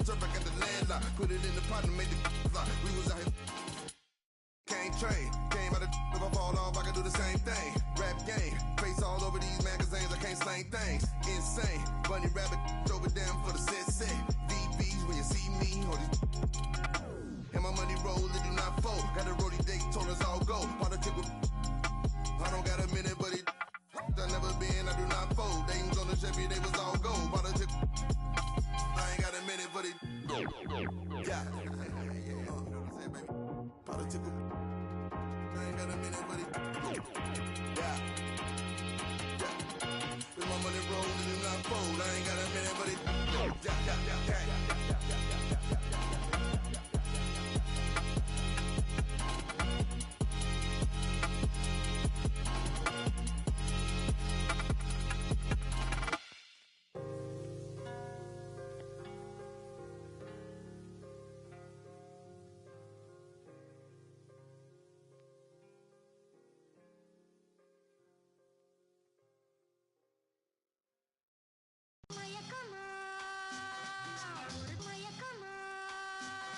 surf, I got the landlock. Put it in the pot and made the fly. We was out here. Can't train. Came out of if I fall off, I can do the same thing. Rap game. Face all over these magazines, I can't slang things. Insane. Bunny rabbit, throw it down for the set. VBs when you see me, hold it. And my money roll, it do not fold. Got a roadie date, told us all go. Politics with I don't got a minute, but it I never been, I do not fold. They was on the Chevy, they was all gold. Politics I ain't got a minute, but it go. Yeah. You know what I'm saying, baby? Politics I ain't got a minute, but it go. Yeah. With my money roll, it do not fold. I ain't got a minute, but it go. Yeah.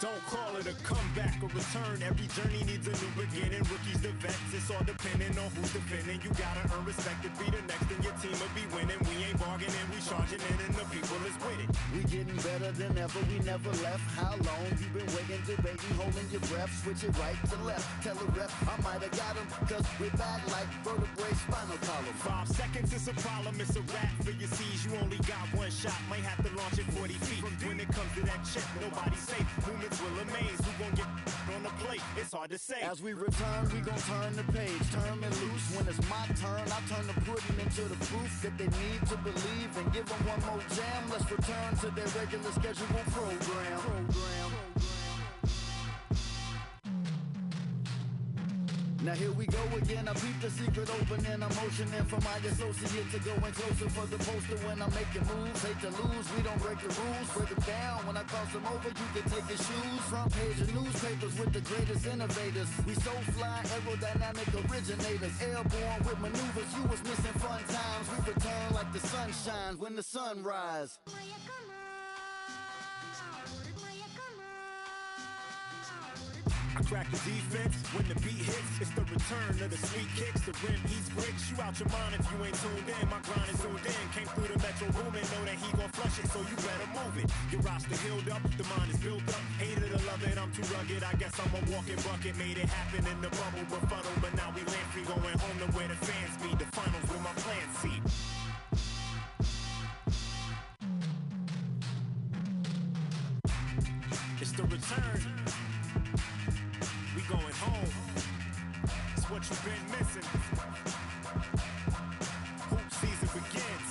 Don't call it a comeback or return. Every journey needs a new beginning. Rookies to vets, it's all depending on who's defending. You gotta earn respect to be the next, and your team will be winning. We ain't bargaining, we charging in, and the people is with it. We getting better than ever, we never left. How long you been waiting, debating, holding your breath? Switch it right to left, tell the ref I might have got him, cause we're back like vertebrae, spinal column. 5 seconds is a problem, it's a wrap for your C's. You only got one shot, might have to launch it 40 feet. When it comes to that chip, nobody's safe. Movements will amaze, who gon' get on the plate? It's hard to say. As we return, we gon' turn the page, turn it loose. When it's my turn, I turn the pudding into the proof that they need to believe, and give them one more jam. Let's return to their regular scheduled program. Now here we go again, I beat the secret opening. I'm motioning for my associate to go in closer for the poster when I'm making moves. Hate to lose, we don't break the rules. Break them down, when I cross them over, you can take your shoes. Front page of newspapers with the greatest innovators. We so fly, aerodynamic originators. Airborne with maneuvers, you was missing fun times. We return like the sun shines when the sun rise. I crack the defense when the beat hits. It's the return of the sweet kicks. The rim eats bricks. You out your mind if you ain't tuned in. My grind is zoomed in. Came through the metro room and know that he gon' flush it, so you better move it. Your roster healed up, the mind is built up. Hate it or love it, I'm too rugged. I guess I'm a walking bucket. Made it happen in the bubble, befuddle. But now we land free, going home to where the fans be. The finals with my plan see. It's the return. We going home. It's what you've been missing. Hoop season begins.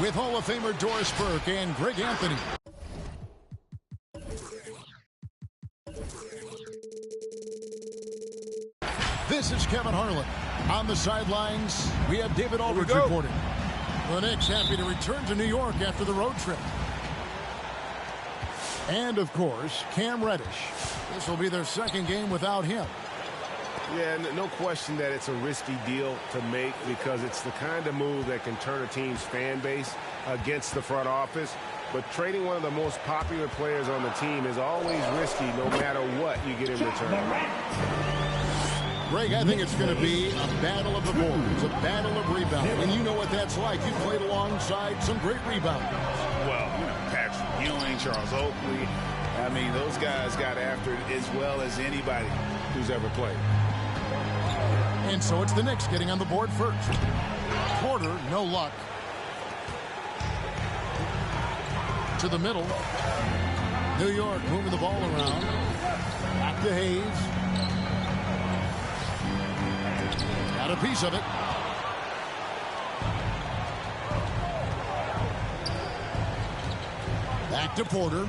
With Hall of Famer Doris Burke and Greg Anthony. This is Kevin Harlan. On the sidelines, we have David Aldridge reporting. The Knicks happy to return to New York after the road trip. And, of course, Cam Reddish. This will be their second game without him. Yeah, no question that it's a risky deal to make because it's the kind of move that can turn a team's fan base against the front office. But trading one of the most popular players on the team is always risky no matter what you get in return. Greg, I think it's going to be a battle of the boards, a battle of rebounding. And you know what that's like. You played alongside some great rebounders. Well, Patrick Ewing, Charles Oakley. I mean, those guys got after it as well as anybody who's ever played. And so it's the Knicks getting on the board first. Porter, no luck. To the middle. New York moving the ball around. Back to Hayes. Got a piece of it. Back to Porter.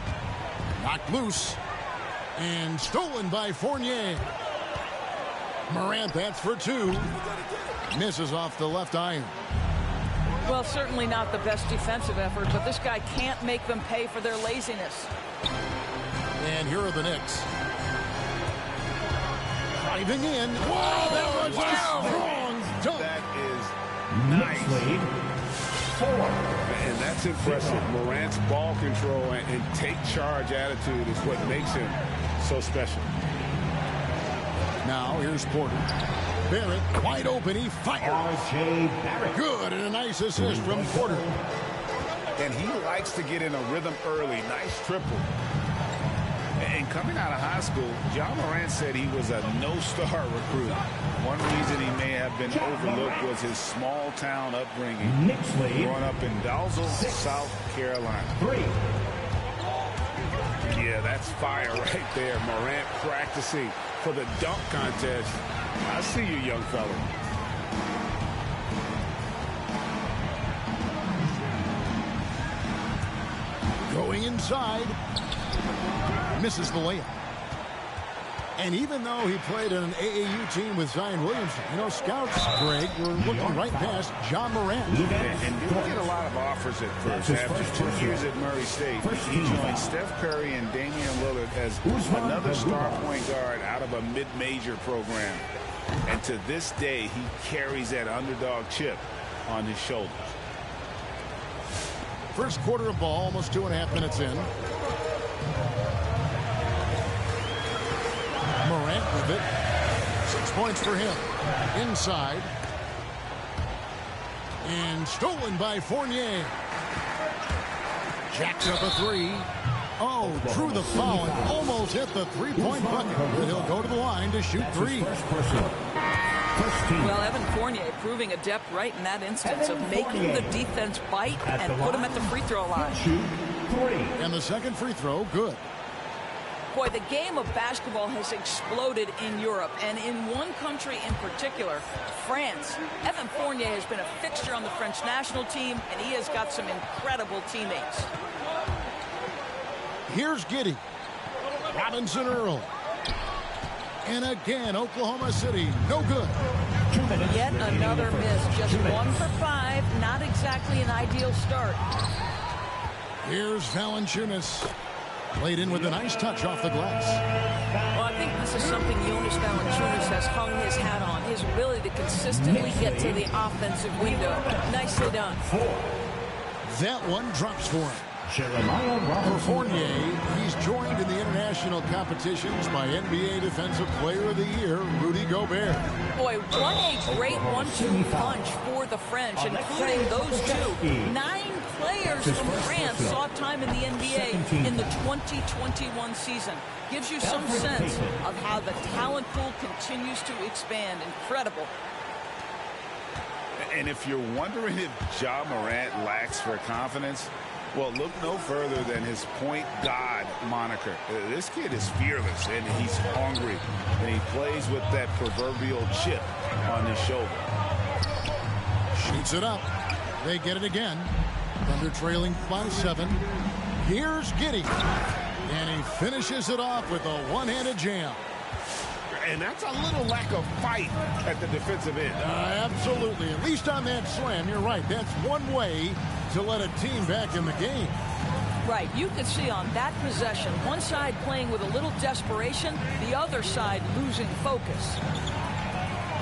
Knocked loose. And stolen by Fournier. Morant, that's for two. Misses off the left iron. Well, certainly not the best defensive effort, but this guy can't make them pay for their laziness. And here are the Knicks. Driving in. Wow, that was a strong dunk. That is nice. And that's impressive. Morant's ball control and take charge attitude is what makes him so special. Now here's Porter. Barrett wide open. He fires. Good, and a nice assist from Porter. And he likes to get in a rhythm early. Nice triple. And coming out of high school, John Morant said he was a no-star recruit. One reason he may have been overlooked was his small-town upbringing. Growing up in Dalzell, South Carolina. Yeah, that's fire right there. Morant practicing for the dunk contest. I see you, young fella. Going inside. Misses the layup. And even though he played on an AAU team with Zion Williamson, you know, scouts, Greg, were looking right past John Morant. And didn't get a lot of offers at first. After 2 years at Murray State, he joined Steph Curry and Damian Lillard as another star point guard out of a mid-major program. And to this day, he carries that underdog chip on his shoulders. First quarter of ball, almost 2.5 minutes in. Morant with it. 6 points for him. Inside. And stolen by Fournier. Jacks up a three. Oh, drew the foul and almost hit the three-point bucket. But he'll go to the line to shoot three. Well, Evan Fournier proving adept right in that instance of making the defense bite and put him at the free throw line. And the second free throw, good. Boy, the game of basketball has exploded in Europe, and in one country in particular, France. Evan Fournier has been a fixture on the French national team, and he has got some incredible teammates. Here's Giddey. Robinson Earl. And again, Oklahoma City, no good. Yet another miss, just 1 for 5, not exactly an ideal start. Here's Valanciunas. Played in with a nice touch off the glass. Well, I think this is something Jonas Valanciunas has hung his hat on, his ability to consistently get to the offensive window. Nicely done. That one drops for him. For Fournier, he's joined in the international competitions by NBA Defensive Player of the Year, Rudy Gobert. Boy, what a great 1-2 punch for the French, including those two. 9 players from France saw time in the NBA in the 2021 season. Gives you some sense of how the talent pool continues to expand. Incredible. And if you're wondering if Ja Morant lacks for confidence, well, look no further than his point god moniker. This kid is fearless, and he's hungry, and he plays with that proverbial chip on his shoulder. Shoots it up. They get it again. Thunder trailing by 7. Here's Giddey. And he finishes it off with a one-handed jam. And that's a little lack of fight at the defensive end. Absolutely. At least on that slam, you're right. That's one way to let a team back in the game. Right. You could see on that possession, one side playing with a little desperation, the other side losing focus.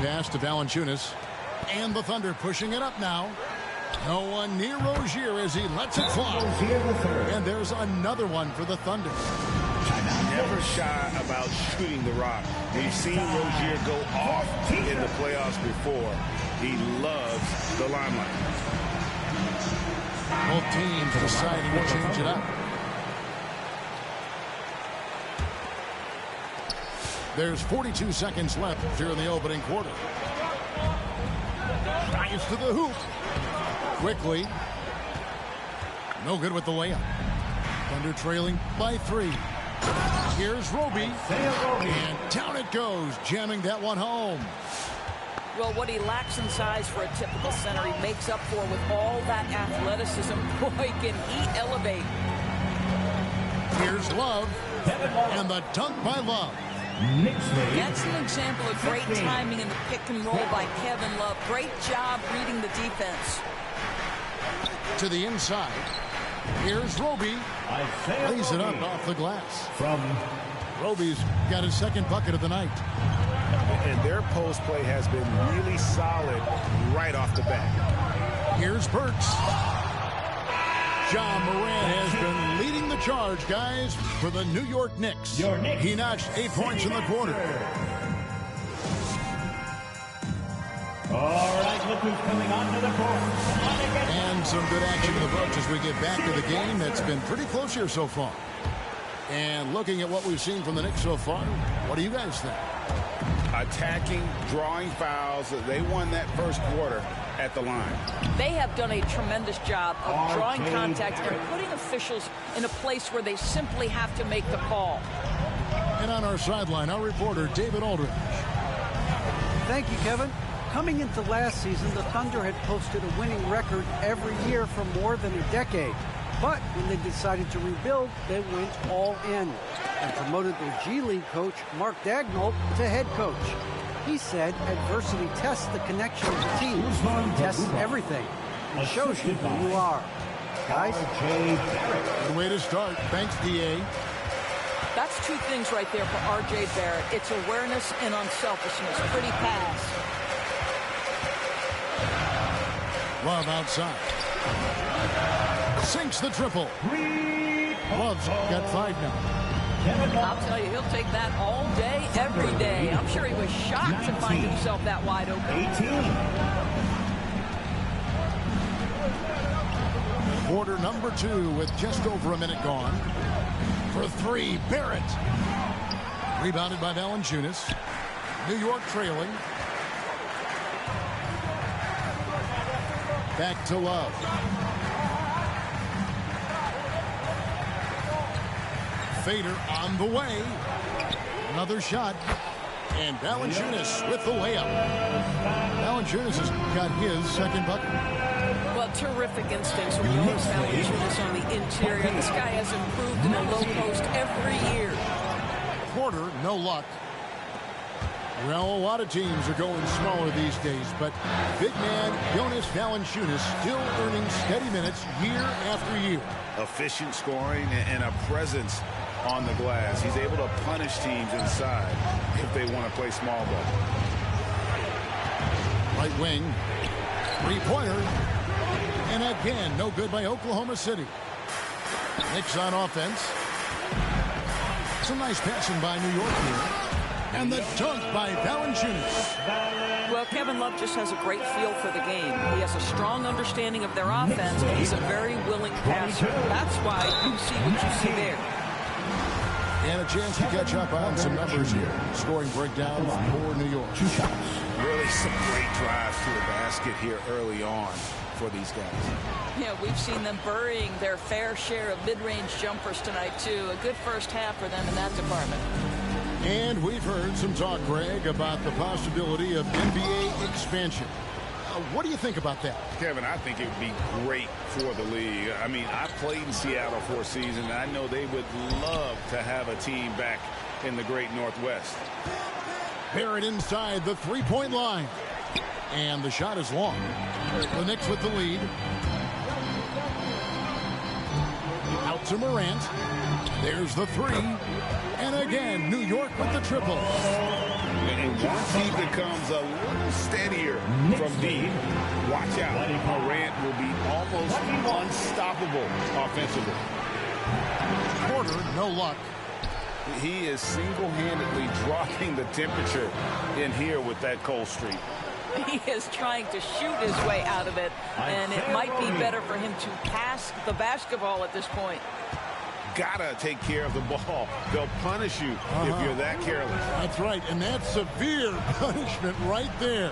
Pass to Valanciunas. And the Thunder pushing it up now. No one near Rozier as he lets it fly. And there's another one for the Thunder. Never shy about shooting the rock. We've seen Rozier go off in the playoffs before. He loves the limelight. Both teams deciding to change it up. There's 42 seconds left here in the opening quarter. Drives to the hoop. Quickly. No good with the layup. Thunder trailing by 3. Here's Roby. And down it goes, jamming that one home. Well, what he lacks in size for a typical center, he makes up for with all that athleticism. Boy, can he elevate. Here's Love. And the dunk by Love. That's an example of great timing in the pick and roll by Kevin Love. Great job reading the defense. To the inside. Here's Roby. Lays it up off the glass. Roby's got his second bucket of the night. And their post play has been really solid right off the bat. Here's Burks. John Morant has been leading the charge, guys, for the New York Knicks. He notched 8 points in the quarter. All right, look who's coming onto the court. And some good action in the Bucks as we get back to the game that's been pretty close here so far. And looking at what we've seen from the Knicks so far, what do you guys think? Attacking, drawing fouls. They won that first quarter at the line. They have done a tremendous job of drawing contact and putting officials in a place where they simply have to make the call. And on our sideline, our reporter, David Aldridge. Thank you, Kevin. Coming into last season, the Thunder had posted a winning record every year for more than a decade. But when they decided to rebuild, they went all in and promoted their G League coach, Mark Dagnall, to head coach. He said adversity tests the connection of the team. It tests everything. It shows you who you are. Guys? Good way to start. Thanks, D.A. That's 2 things right there for R.J. Barrett. It's awareness and unselfishness. Pretty pass. Love outside. Sinks the triple. Love's got 5 now. I'll tell you, he'll take that all day, every day. I'm sure he was shocked to find himself that wide open. 18. Quarter number 2 with just over a minute gone. For 3, Barrett. Rebounded by Valanciunas. New York trailing. Back to Love. Fader on the way. Another shot. And Valanciunas with the layup. Valanciunas has got his second bucket. Well, terrific instincts when you always Valanciunas on the interior. This guy has improved in the low post every year. Quarter, no luck. Well, a lot of teams are going smaller these days, but big man Jonas Valanciunas still earning steady minutes year after year. Efficient scoring and a presence on the glass. He's able to punish teams inside if they want to play small ball. Right wing, 3-pointer, and again, no good by Oklahoma City. Knicks on offense. Some nice passing by New York here. And the dunk by Valanciunas. Well, Kevin Love just has a great feel for the game. He has a strong understanding of their offense, and he's a very willing passer. That's why you see what you see there. And a chance to catch up on some numbers here. Scoring breakdown for New York. 2 shots. Really some great drives to the basket here early on for these guys. Yeah, we've seen them burying their fair share of mid-range jumpers tonight, too. A good first half for them in that department. And we've heard some talk, Greg, about the possibility of NBA expansion. What do you think about that? Kevin, I think it would be great for the league. I mean, I played in Seattle for a season, and I know they would love to have a team back in the great Northwest. Barrett inside the 3-point line. And the shot is long. The Knicks with the lead. Out to Morant. There's the 3. And again, New York with the triple. And once he becomes a little steadier from deep, watch out. Morant will be almost unstoppable offensively. Quarter, no luck. He is single-handedly dropping the temperature in here with that cold streak. He is trying to shoot his way out of it, and it might be better for him to pass the basketball at this point. Gotta take care of the ball. They'll punish you if you're that careless. That's right, and that's severe punishment right there.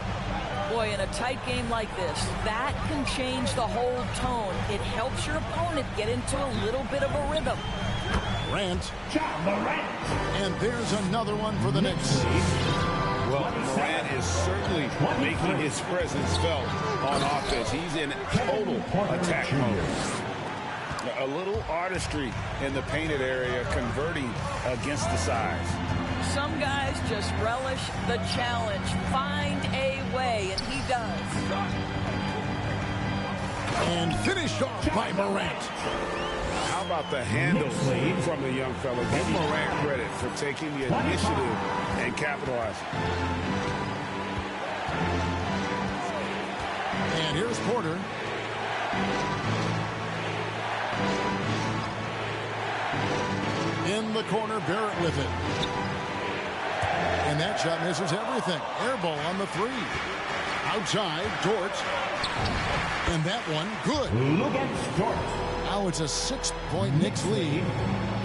Boy, in a tight game like this, that can change the whole tone. It helps your opponent get into a little bit of a rhythm. Morant. And there's another one for the Knicks. Well, Morant is certainly making his presence felt on offense. He's in total attack mode. A little artistry in the painted area, converting against the size. Some guys just relish the challenge. Find a way, and he does. And finished off by Morant. How about the handle from the young fella? Give Morant credit for taking the initiative and capitalizing. And here's Porter. In the corner, Barrett with it. And that shot misses everything. Air ball on the three. Outside, Dort. And that one, good. Now it's a 6-point Knicks lead.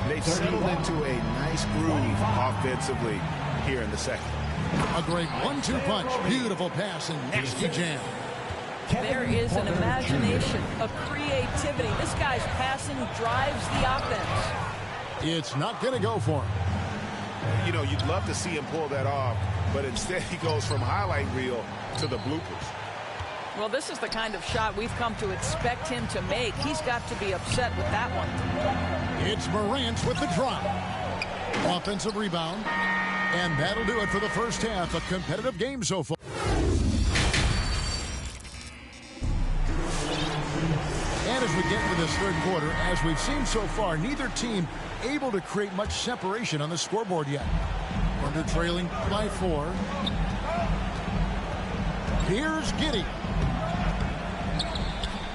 They've settled into a nice groove offensively here in the second. A great 1-2 punch. Beautiful pass and nasty jam. There is an imagination, a creativity. This guy's passing drives the offense. It's not going to go for him. You know, you'd love to see him pull that off, but instead he goes from highlight reel to the bloopers. Well, this is the kind of shot we've come to expect him to make. He's got to be upset with that one. It's Morant with the drop. Offensive rebound. And that'll do it for the first half. A competitive game so far. And as we get into this third quarter, as we've seen so far, neither team able to create much separation on the scoreboard yet. Thunder trailing by 4. Here's Giddey.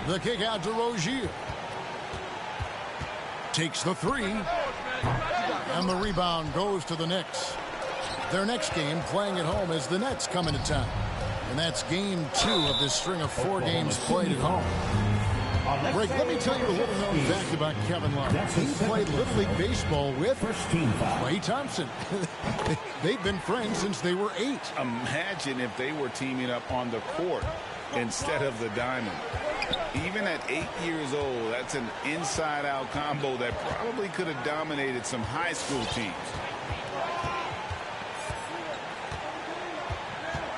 The kick out to Rozier. Takes the 3. And the rebound goes to the Knicks. Their next game playing at home as the Nets come into town. And that's game 2 of this string of 4 games played at home. Greg, let me tell you a little known fact about Kevin Love. He played Little League Baseball with Klay Thompson. They've been friends since they were 8. Imagine if they were teaming up on the court instead of the diamond. Even at 8 years old, that's an inside-out combo that probably could have dominated some high school teams.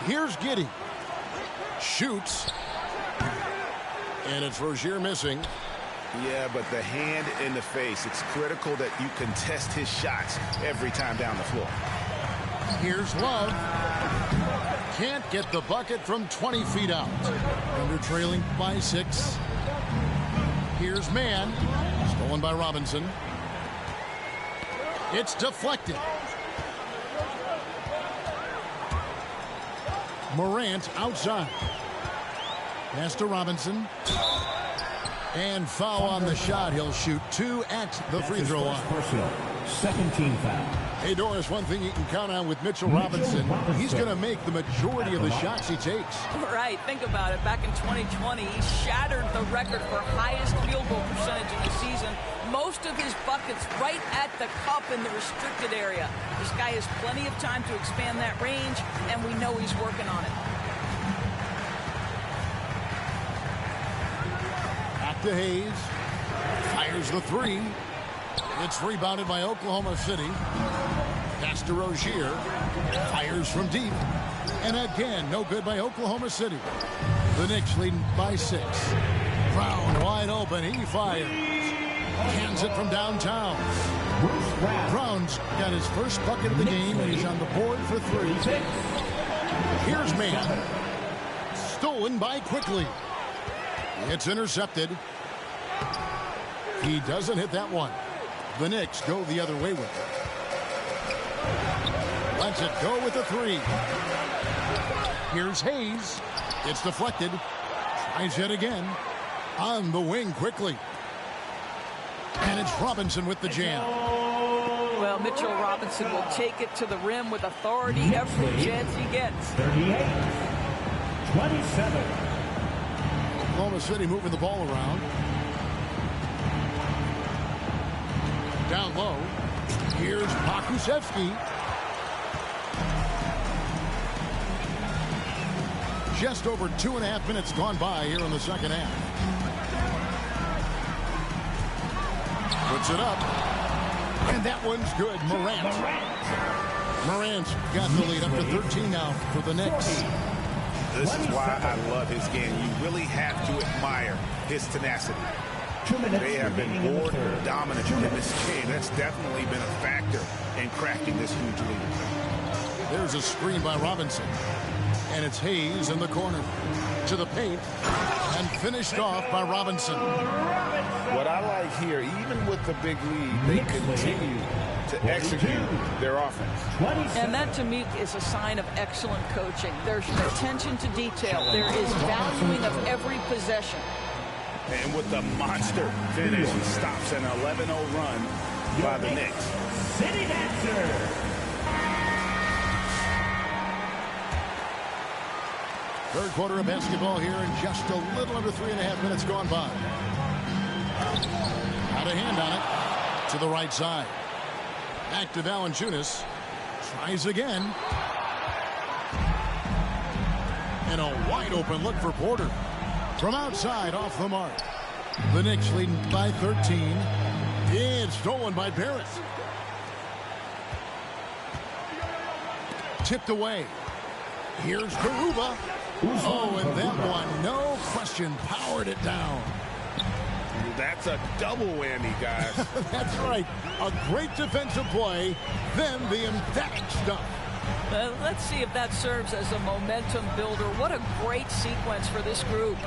Here's Giddey. Shoots. And it's Rozier missing. Yeah, but the hand in the face. It's critical that you contest his shots every time down the floor. Here's Love. Can't get the bucket from 20 feet out. Thunder trailing by 6. Here's Mann. Stolen by Robinson. It's deflected. Morant outside. Pass to Robinson. And foul on the shot. He'll shoot 2 at the free throw line. Second team foul. Hey, Doris, one thing you can count on with Mitchell Robinson, he's going to make the majority of the shots he takes. Right, think about it. Back in 2020, he shattered the record for highest field goal percentage in the season. Most of his buckets right at the cup in the restricted area. This guy has plenty of time to expand that range, and we know he's working on it. Back to Hayes. Fires the 3. It's rebounded by Oklahoma City. Pass to Rozier. Fires from deep. And again, no good by Oklahoma City. The Knicks leading by 6. Brown wide open. He fires. Cans it from downtown. Brown's got his first bucket of the game, and he's on the board for 3. Here's Mann. Stolen by Quickly. It's intercepted. He doesn't hit that one. The Knicks go the other way with it. Lets it go with the 3. Here's Hayes. It's deflected. Tries it again. On the wing quickly. And it's Robinson with the jam. Well, Mitchell Robinson will take it to the rim with authority every chance he gets. 38-27. Oklahoma City moving the ball around. Down low. Here's Pokusevski. Just over 2.5 minutes gone by here in the second half. Puts it up. And that one's good. Morant's got the lead up to 13 now for the Knicks. This is why I love his game. You really have to admire his tenacity. They have been more dominant in this game. That's definitely been a factor in cracking this huge lead. There's a screen by Robinson. And it's Hayes in the corner. To the paint. And finished off by Robinson. What I like here, even with the big lead, they continue to execute their offense. And that, to me, is a sign of excellent coaching. There's attention to detail. There is valuing of every possession. And with the monster finish, he stops an 11-0 run by the Knicks. City Dancer. Third quarter of basketball here and just a little under 3.5 minutes gone by. Got a hand on it to the right side. Back to Valanciunas. Tries again. And a wide open look for Porter. From outside, off the mark. The Knicks leading by 13. It's stolen by Barrett. Tipped away. Here's Garuba. Oh, and that one, no question, powered it down. That's a double whammy, guys. That's right. A great defensive play, then the emphatic stuff. Let's see if that serves as a momentum builder. What a great sequence for this group.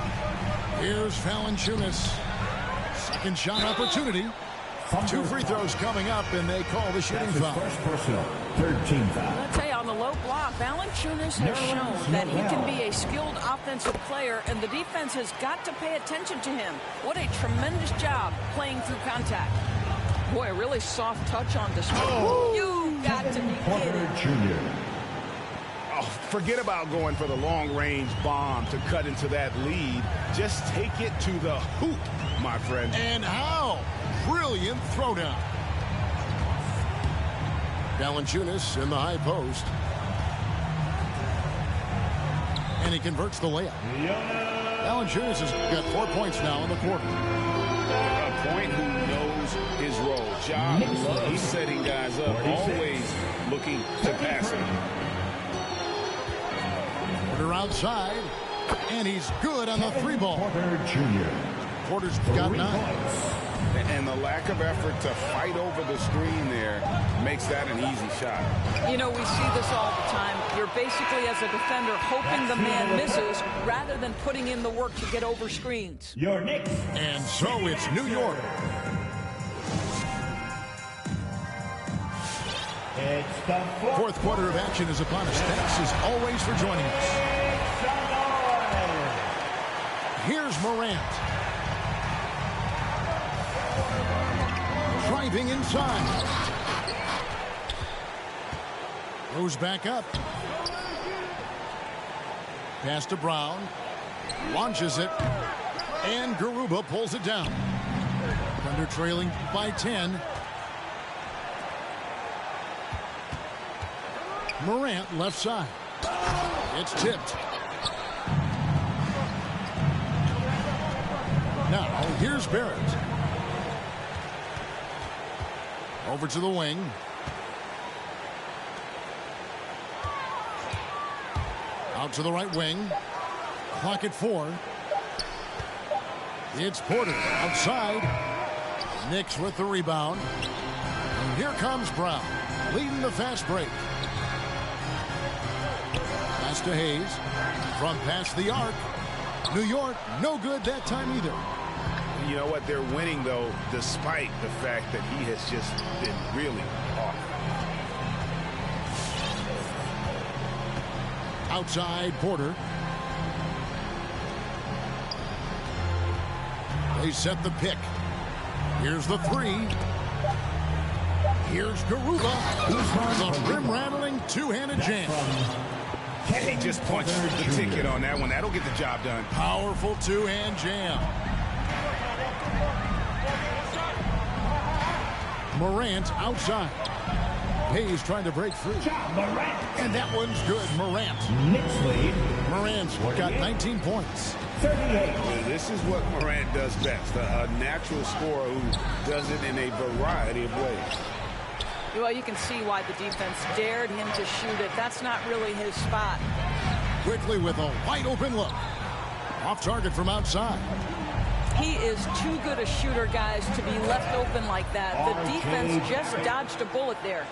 Here's Valanciunas. Second shot opportunity. 2 free throws coming up, and they call the shooting foul. First personal, third team foul. I'll tell you, on the low block, Valanciunas has shown that he can be a skilled offensive player, and the defense has got to pay attention to him. What a tremendous job playing through contact. Boy, a really soft touch on display. Oh. You got to be kidding. Jr. Oh, forget about going for the long-range bomb to cut into that lead. Just take it to the hoop, my friend. And how? Brilliant throwdown. Valanciunas in the high post. And he converts the layup. Valanciunas has got 4 points now in the quarter. A point who knows his role. Job, he's setting guys up, always looking to pass it. Porter outside, and he's good on the 3-ball. Porter Jr. Porter's got 9. And the lack of effort to fight over the screen there makes that an easy shot. You know, we see this all the time. You're basically, as a defender, hoping the man misses rather than putting in the work to get over screens. Your Knicks. And so it's New York. It's the Fourth quarter of action is upon us. Thanks as always for joining us. Here's Morant. Driving inside. Goes back up. Pass to Brown. Launches it. And Garuba pulls it down. Thunder trailing by 10. Morant left side. It's tipped. Now here's Barrett. Over to the wing. Out to the right wing. Clock at 4. It's Porter outside. Knicks with the rebound. And here comes Brown, leading the fast break. Pass to Hayes. From past the arc. New York, no good that time either. You know what? They're winning, though, despite the fact that he has just been really off. Outside, Porter. They set the pick. Here's the 3. Here's Garuba. The rim-rattling two-handed jam. And he just punched the ticket on that one. That'll get the job done. Powerful two-hand jam. Morant outside. Hayes trying to break free. And that one's good. Morant. Knicks lead. Morant's got 19 points. 38. This is what Morant does best. A natural scorer who does it in a variety of ways. Well, you can see why the defense dared him to shoot it. That's not really his spot. Quickly with a wide open look. Off target from outside. He is too good a shooter, guys, to be left open like that. The defense just dodged a bullet there.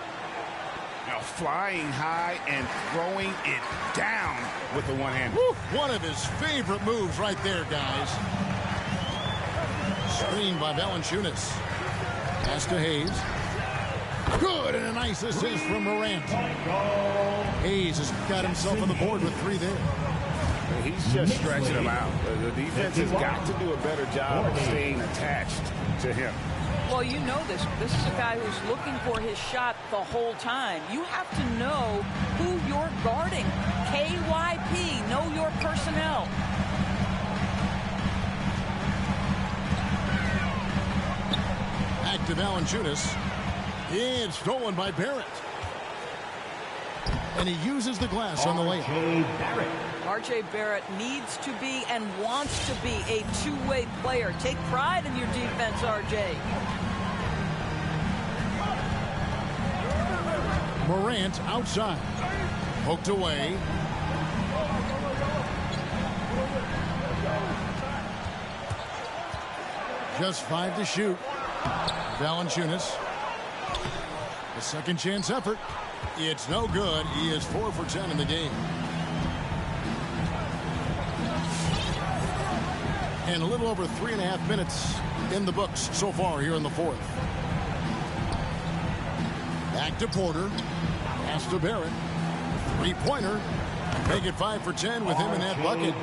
Now flying high and throwing it down with the one hand. One of his favorite moves right there, guys. Screened by Valanciunas. Pass to Hayes. Good, and a nice assist from Morant. Hayes has got himself on the board with 3 there. He's just stretching him out. The defense has got to do a better job of staying attached to him. Well, you know this. This is a guy who's looking for his shot the whole time. You have to know who you're guarding. KYP, know your personnel. Back to Valanciunas. It's stolen by Barrett. And he uses the glass on the layup. R.J. Barrett needs to be and wants to be a two-way player. Take pride in your defense, R.J. Morant outside. Poked away. Just 5 to shoot. Valanciunas. A second chance effort. It's no good. He is 4 for 10 in the game. And a little over 3.5 minutes in the books so far here in the fourth. Back to Porter. Pass to Barrett. 3-pointer. Make it 5 for 10 with him in that bucket.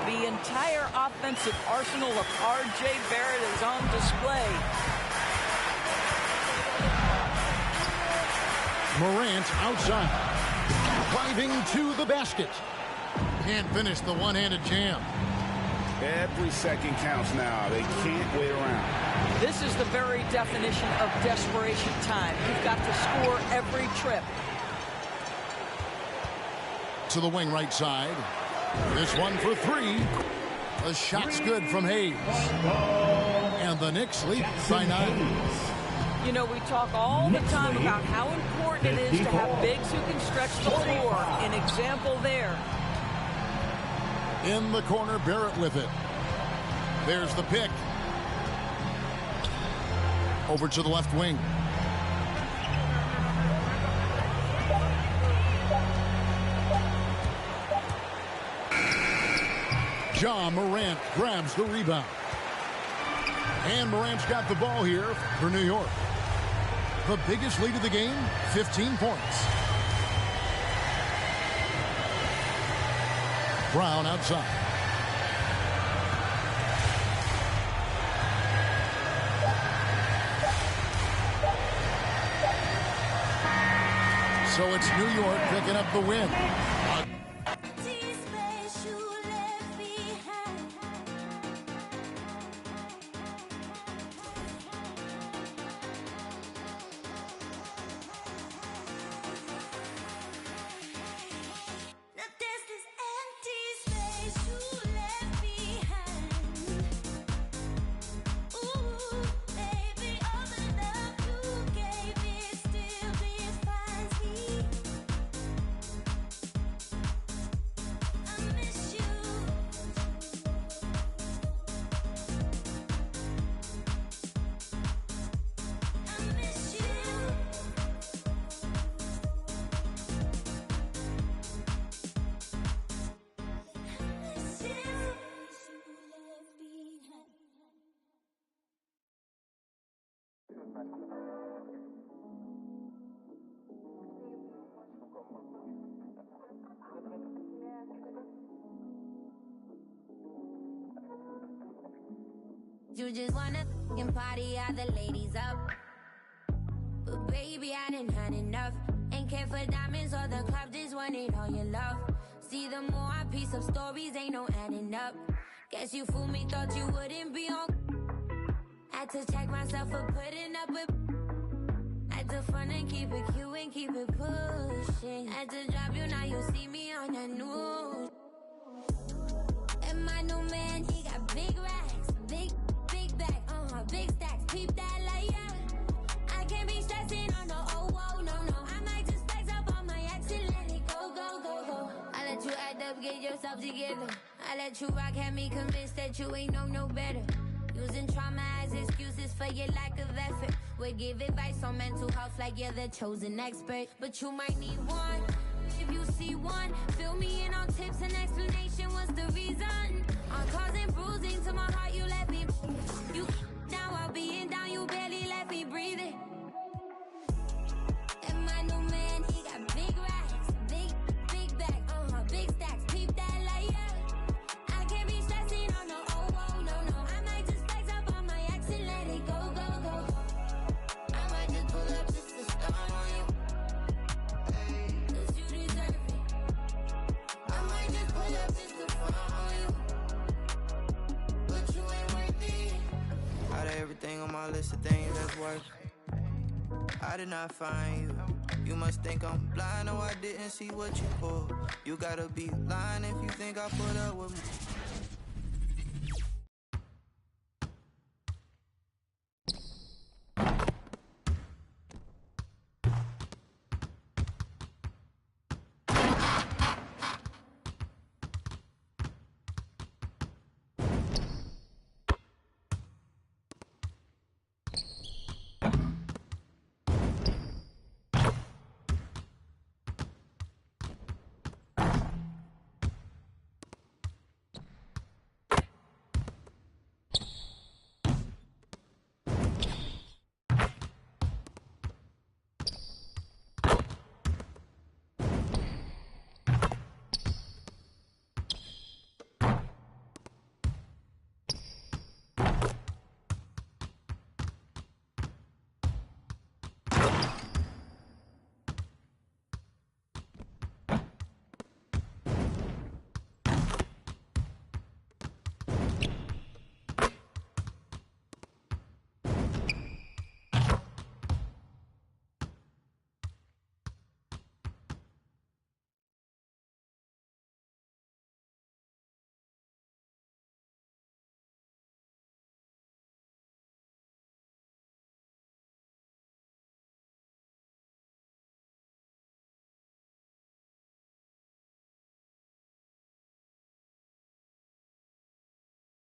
The entire offensive arsenal of R.J. Barrett is on display. Morant outside. Driving to the basket. Can't finish the one-handed jam. Every second counts now. They can't wait around. This is the very definition of desperation time. You've got to score every trip. To the wing right side. This one for 3. The shot's good from Hayes. And the Knicks lead by 9. You know, we talk all the time about how important it is to have bigs who can stretch the floor. An example there. In the corner, Barrett with it. There's the pick. Over to the left wing. Ja Morant grabs the rebound. And Morant's got the ball here for New York. The biggest lead of the game, 15 points. Brown outside. So it's New York picking up the win. You just wanna f***ing party, all the ladies up. But baby, I done had enough. Ain't care for diamonds or the club, just wanted all your love. See, the more I piece of stories, ain't no adding up. Guess you fooled me, thought you wouldn't be on. Had to check myself for putting up with. I Like the front and keep it cute and keep it pushing. Had to drop you, now you see me on that news. And my new man, he got big racks, big bag, big stacks. Peep that like yeah. I can't be stressing on the no. I might just flex up on my ex and let it go. I let you act up, get yourself together. I let you rock, had me convinced that you ain't no better. Using trauma as excuses for your lack of effort. We give advice on mental health like you're the chosen expert. But you might need one. If you see one, fill me in on tips and explanation. What's the reason? On causing bruising to my heart, you let me. You down while being down, you barely let me breathe it. And my new man, he got big racks, big bag, big stacks. Peep that like yeah. I can't be stressing on no no. I might just flex up on my ex and let it go. I might just pull up just to start on you. Cause you deserve it. I might just pull up just to front on you. But you ain't worth it. Out of everything on my list of things that's worth, I did not find you. You must think I'm blind, no I didn't see what you pulled. You gotta be lying if you think I put up with me.